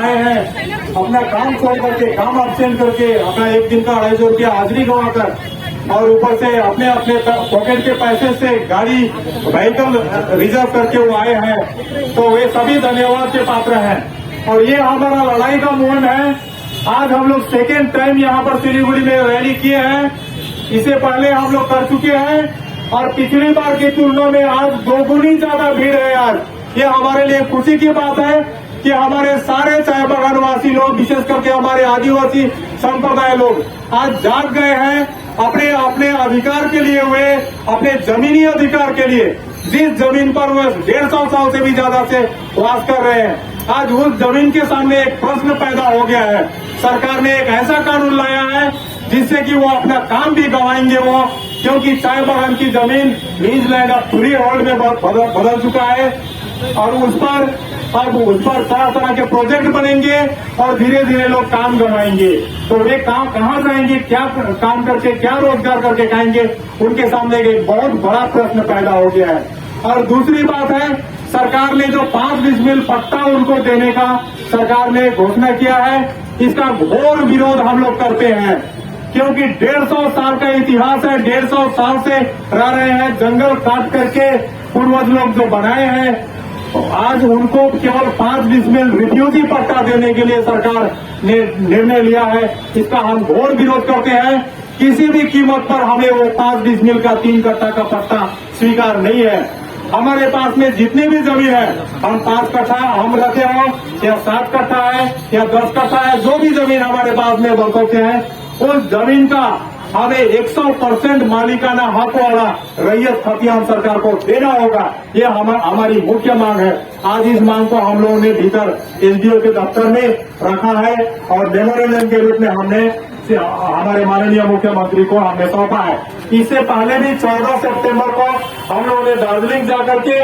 आए हैं अपना काम छोड़ करके, काम absent करके अपना एक दिन का 250 रुपया हाजिरी गंवाकर और ऊपर से अपने अपने पॉकेट के पैसे से गाड़ी व्हीकल रिजर्व करके वो आए हैं, तो वे सभी धन्यवाद के पात्र हैं। और ये हमारा लड़ाई का मुहिम है। आज हम लोग सेकेंड टाइम यहाँ पर सिलीगुड़ी में रैली किए हैं। इससे पहले हम लोग कर चुके हैं और पिछली बार की तुलना में आज दोगुनी ज्यादा भीड़ है। आज ये हमारे लिए खुशी की बात है कि हमारे सारे चाय बागानवासी लोग, विशेष करके हमारे आदिवासी संप्रदाय लोग आज जाग गए हैं अपने अपने अधिकार के लिए, हुए अपने जमीनी अधिकार के लिए। जिस जमीन पर वो 150 साल से भी ज्यादा से वास कर रहे हैं, आज उस जमीन के सामने एक प्रश्न पैदा हो गया है। सरकार ने एक ऐसा कानून लाया है जिससे कि वो अपना काम भी गंवाएंगे वो, क्योंकि चाय बागान की जमीन लीज लैंड अब फ्री होल्ड में बदल चुका है और उस पर तरह तरह के प्रोजेक्ट बनेंगे और धीरे धीरे लोग काम गंवाएंगे। तो वे काम कहाँ जाएंगे, क्या काम करके, क्या रोजगार करके खाएंगे, उनके सामने एक बहुत बड़ा प्रश्न पैदा हो गया है। और दूसरी बात है, सरकार ने जो 5 डिसमिल पट्टा उनको देने का सरकार ने घोषणा किया है, इसका घोर विरोध हम लोग करते हैं, क्योंकि 150 साल का इतिहास है। 150 साल से रह रहे हैं, जंगल काट करके पूर्वज लोग जो बनाए हैं, आज उनको केवल 5 डिसमिल रिफ्यूजी पट्टा देने के लिए सरकार ने निर्णय लिया है। इसका हम घोर विरोध करते हैं। किसी भी कीमत पर हमें वो 5 डिसमिल का 3 कट्टा का पट्टा स्वीकार नहीं है। हमारे पास में जितनी भी जमीन है, हम 5 कट्ठा हम रखे हो या 7 कट्ठा है या 10 कट्ठा है, जो भी जमीन हमारे पास में बरसों से है, उस जमीन का हमें 100% मालिकाना हक वाला रैयत खतियान सरकार को देना होगा। ये हमारी मुख्य मांग है। आज इस मांग को हम लोगों ने भीतर एसडीओ के दफ्तर में रखा है और मेमोरेंडम के रूप में हमने हमारे माननीय मुख्यमंत्री को हमने सौंपा है। इससे पहले भी 14 सितंबर को हम लोगों ने दार्जिलिंग जाकर के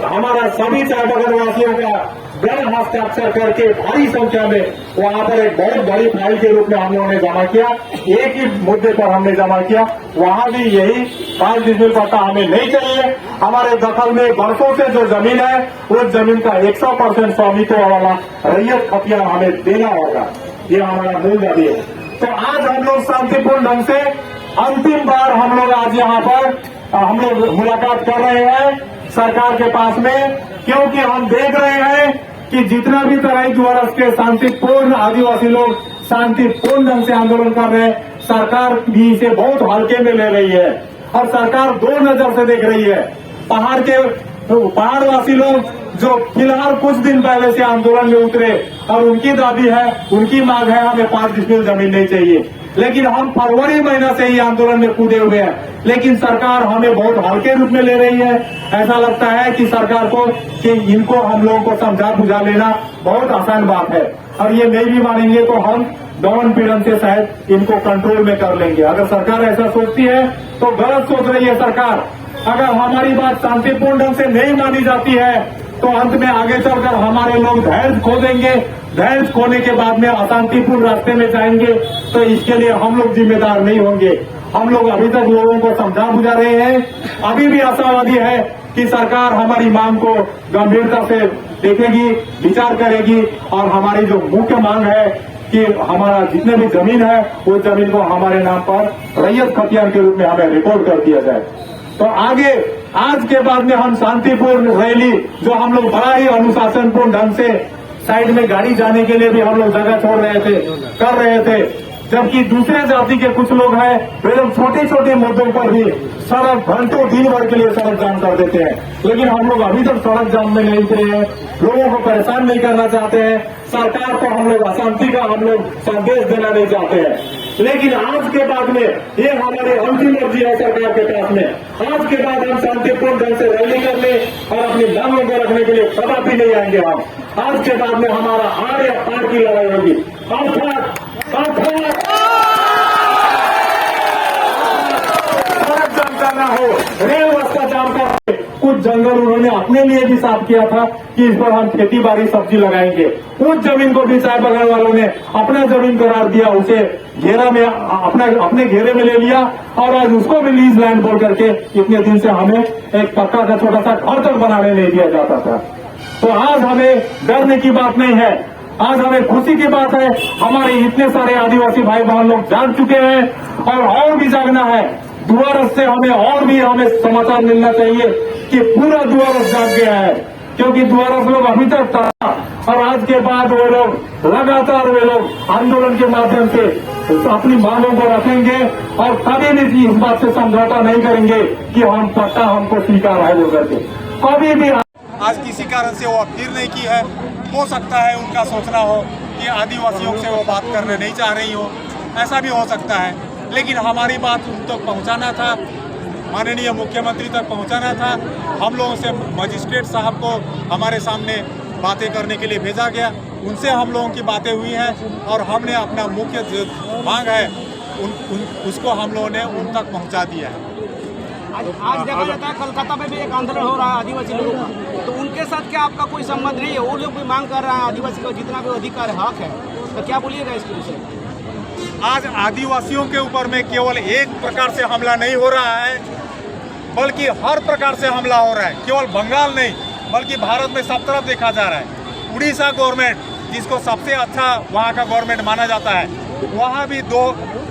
हमारा सभी चाय बागानवासियों का बड़ा हस्ताक्षर करके भारी संख्या में वहां पर एक बहुत बड़ी फाइल के रूप में हम लोगों ने जमा किया। एक ही मुद्दे पर हमने जमा किया, वहां भी यही 5 डिसमिल पट्टा हमें नहीं चाहिए। हमारे दखल में बरसों से जो जमीन है, उस जमीन का 100% स्वामित्व वाला रैयत खतियान हमें देना होगा। ये हमारा मूल दावी है। तो आज हम लोग शांतिपूर्ण ढंग से अंतिम बार हम लोग आज यहाँ पर हम लोग मुलाकात कर रहे हैं सरकार के पास में, क्योंकि हम देख रहे हैं कि जितना भी तराई द्वारस के शांतिपूर्ण आदिवासी लोग शांतिपूर्ण ढंग से आंदोलन कर रहे हैं, सरकार भी इसे बहुत हल्के में ले रही है और सरकार 2 नजर से देख रही है। पहाड़वासी लोग जो फिलहाल कुछ दिन पहले से आंदोलन में उतरे और उनकी दाबी है, उनकी मांग है हमें 5 डिसमिल जमीन नहीं चाहिए, लेकिन हम फरवरी महीना से ही आंदोलन में कूदे हुए हैं, लेकिन सरकार हमें बहुत हल्के रूप में ले रही है। ऐसा लगता है कि सरकार को कि इनको हम लोगों को समझा बुझा लेना बहुत आसान बात है और ये नहीं भी मानेंगे तो हम दमन पीड़न से शायद इनको कंट्रोल में कर लेंगे। अगर सरकार ऐसा सोचती है तो गलत सोच रही है सरकार। अगर हमारी बात शांतिपूर्ण ढंग से नहीं मानी जाती है तो अंत में आगे चलकर हमारे लोग धैर्य खो देंगे। धैर्य खोने के बाद में अशांतिपूर्ण रास्ते में जाएंगे, तो इसके लिए हम लोग जिम्मेदार नहीं होंगे। हम लोग अभी तक लोगों को समझा बुझा रहे हैं, अभी भी आशावादी है कि सरकार हमारी मांग को गंभीरता से देखेगी, विचार करेगी और हमारी जो मुख्य मांग है कि हमारा जितने भी जमीन है, वो जमीन को हमारे नाम पर रैयत खतियान के रूप में हमें रिकॉर्ड कर दिया जाए। तो आगे आज के बाद में हम शांतिपूर्ण रैली, जो हम लोग बड़ा ही अनुशासनपूर्ण ढंग से साइड में गाड़ी जाने के लिए भी हम लोग जगह छोड़ रहे थे, कर रहे थे, जबकि दूसरे जाति के कुछ लोग हैं वे लोग छोटे छोटे मुद्दों पर भी सड़क घंटों दिन भर के लिए सड़क जाम कर देते हैं, लेकिन हम लोग अभी तक सड़क जाम में नहीं उतरे हैं। लोगों को परेशान नहीं करना चाहते हैं, सरकार को हम लोग अशांति का हम लोग संदेश देना नहीं चाहते हैं। लेकिन आज के बाद में ये हमारी अंतिम अर्जी है सरकार के पास में, आज के बाद हम शांतिपूर्ण ढंग से रैली करने और अपनी मांगों को रखने के लिए कदापि नहीं आएंगे। हम आज के बाद में हमारा हार या पार की लड़ाई होगी। सड़क जाम करना हो, रेल रास्ता जाम करना, कुछ जंगल उन्होंने अपने लिए भी साफ किया था कि इस पर हम खेती बाड़ी सब्जी लगाएंगे। उस जमीन को भी चाय बागान वालों ने अपना जमीन करार दिया, उसे घेरा में अपने घेरे में ले लिया और आज उसको भी लीज लैंड बोल करके इतने दिन से हमें एक पक्का का छोटा सा घर तक बनाने नहीं दिया जाता था। तो आज हमें डरने की बात नहीं है। आज हमें खुशी की बात है, हमारे इतने सारे आदिवासी भाई बहन लोग जाग चुके हैं और भी जागना है। दुआरस से हमें समाचार मिलना चाहिए कि पूरा दुआरस जाग गया है, क्योंकि दुआरस लोग अभी तक था और आज के बाद वो लोग लगातार आंदोलन के माध्यम से अपनी मांगों को रखेंगे और कभी भी इस बात से समझौता नहीं करेंगे कि हम पट्टा हमको स्वीकार है वो करके कभी भी। आज किसी कारण से वो अपील नहीं की है। हो सकता है उनका सोचना हो कि आदिवासियों से वो बात करने नहीं चाह रही हो, ऐसा भी हो सकता है, लेकिन हमारी बात उन तक पहुंचाना था, माननीय मुख्यमंत्री तक पहुंचाना था। हम लोगों से मजिस्ट्रेट साहब को हमारे सामने बातें करने के लिए भेजा गया, उनसे हम लोगों की बातें हुई हैं और हमने अपना मुख्य जो मांग है उसको हम लोगों ने उन तक पहुंचा दिया है। आज देखा जाता है कलकत्ता में भी एक आंदोलन हो रहा है आदिवासी लोगों का, तो उनके साथ क्या आपका कोई संबंध नहीं है? वो लोग भी मांग कर रहे हैं आदिवासी का जितना भी अधिकार हक है, तो क्या बोलिएगा इसके विषय? आज आदिवासियों के ऊपर में केवल एक प्रकार से हमला नहीं हो रहा है, बल्कि हर प्रकार से हमला हो रहा है। केवल बंगाल नहीं बल्कि भारत में सब तरफ देखा जा रहा है। उड़ीसा गवर्नमेंट, जिसको सबसे अच्छा वहाँ का गवर्नमेंट माना जाता है, वहाँ भी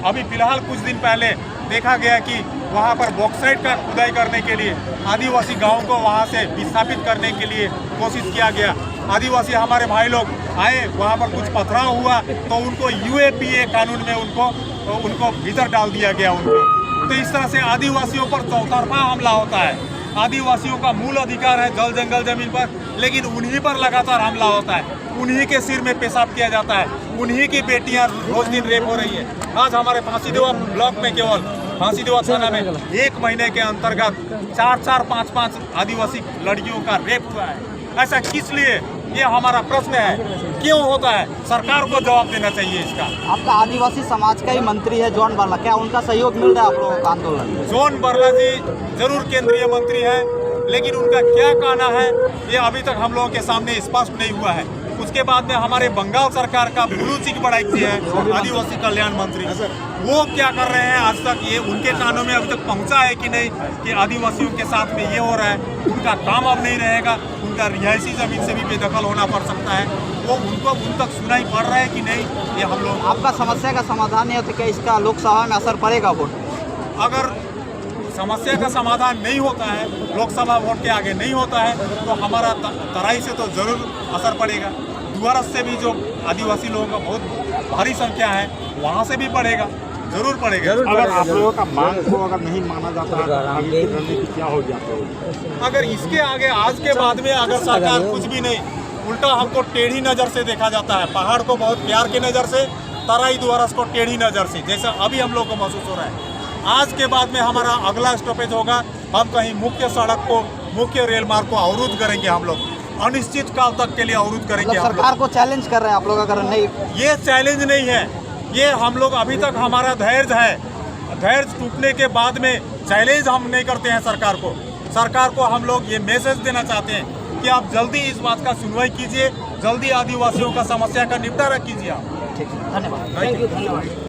अभी फिलहाल कुछ दिन पहले देखा गया कि वहाँ पर बॉक्साइट का खुदाई करने के लिए आदिवासी गाँव को वहाँ से विस्थापित करने के लिए कोशिश किया गया। आदिवासी हमारे भाई लोग आए, वहाँ पर कुछ पथराव हुआ तो उनको यूएपीए कानून में उनको भीतर डाल दिया गया उनको। तो इस तरह से आदिवासियों पर चौतरफा हमला होता है। आदिवासियों का मूल अधिकार है जल जंगल जमीन पर, लेकिन उन्हीं पर लगातार हमला होता है, उन्हीं के सिर में पेशाब किया जाता है, उन्हीं की बेटियां रोज दिन रेप हो रही है। आज हमारे फांसीदेवा ब्लॉक में केवल फांसीदेवा थाना में 1 महीने के अंतर्गत 4-4, 5-5 आदिवासी लड़कियों का रेप हुआ है। ऐसा किस लिए, ये हमारा प्रश्न है, क्यों होता है? सरकार को जवाब देना चाहिए इसका। आपका आदिवासी समाज का ही मंत्री है जॉन बर्ला, क्या उनका सहयोग मिल रहा है आप लोगों का आंदोलन? जॉन बर्ला जी जरूर केंद्रीय मंत्री हैं, लेकिन उनका क्या कहना है ये अभी तक हम लोगों के सामने स्पष्ट नहीं हुआ है। उसके बाद में हमारे बंगाल सरकार का बुलू चिक बड़ाई है आदिवासी कल्याण मंत्री, वो क्या कर रहे हैं आज तक ये उनके कानों में अभी तक पहुंचा है कि नहीं कि आदिवासियों के साथ में ये हो रहा है। उनका काम अब नहीं रहेगा, उनका रिहायशी जमीन से भी बेदखल होना पड़ सकता है, वो उन तक सुनाई पड़ रहा है कि नहीं, ये हम लोग। आपका समस्या का समाधान नहीं होता क्या इसका लोकसभा में असर पड़ेगा वोट? अगर समस्या का समाधान नहीं होता है, लोकसभा वोट के आगे नहीं होता है, तो हमारा तराई से तो जरूर असर पड़ेगा। दुआरस से भी जो आदिवासी लोगों का बहुत भारी संख्या है वहाँ से भी पड़ेगा, जरूर पड़ेगा। अगर आप लोगों का मांग को अगर नहीं माना जाता है, आगे की रणनीति क्या हो जाता? अगर इसके आगे आज के बाद में अगर सरकार कुछ भी नहीं, उल्टा हमको टेढ़ी नज़र से देखा जाता है। पहाड़ को बहुत प्यार की नज़र से, तराई दुआरस को टेढ़ी नज़र से, जैसा अभी हम लोग को महसूस हो रहा है। आज के बाद में हमारा अगला स्टॉपेज होगा, हम कहीं मुख्य सड़क को, मुख्य रेल मार्ग को अवरुद्ध करेंगे, हम लोग अनिश्चित काल तक के लिए अवरुद्ध करेंगे। सरकार को चैलेंज कर रहे हैं आप लोग? अगर नहीं, ये चैलेंज नहीं है, ये हम लोग अभी तक हमारा धैर्य है। धैर्य टूटने के बाद में चैलेंज हम नहीं करते हैं सरकार को। सरकार को हम लोग ये मैसेज देना चाहते हैं कि आप जल्दी इस बात का सुनवाई कीजिए, जल्दी आदिवासियों का समस्या का निपटारा कीजिए आप। ठीक है, धन्यवाद। थैंक यू, धन्यवाद।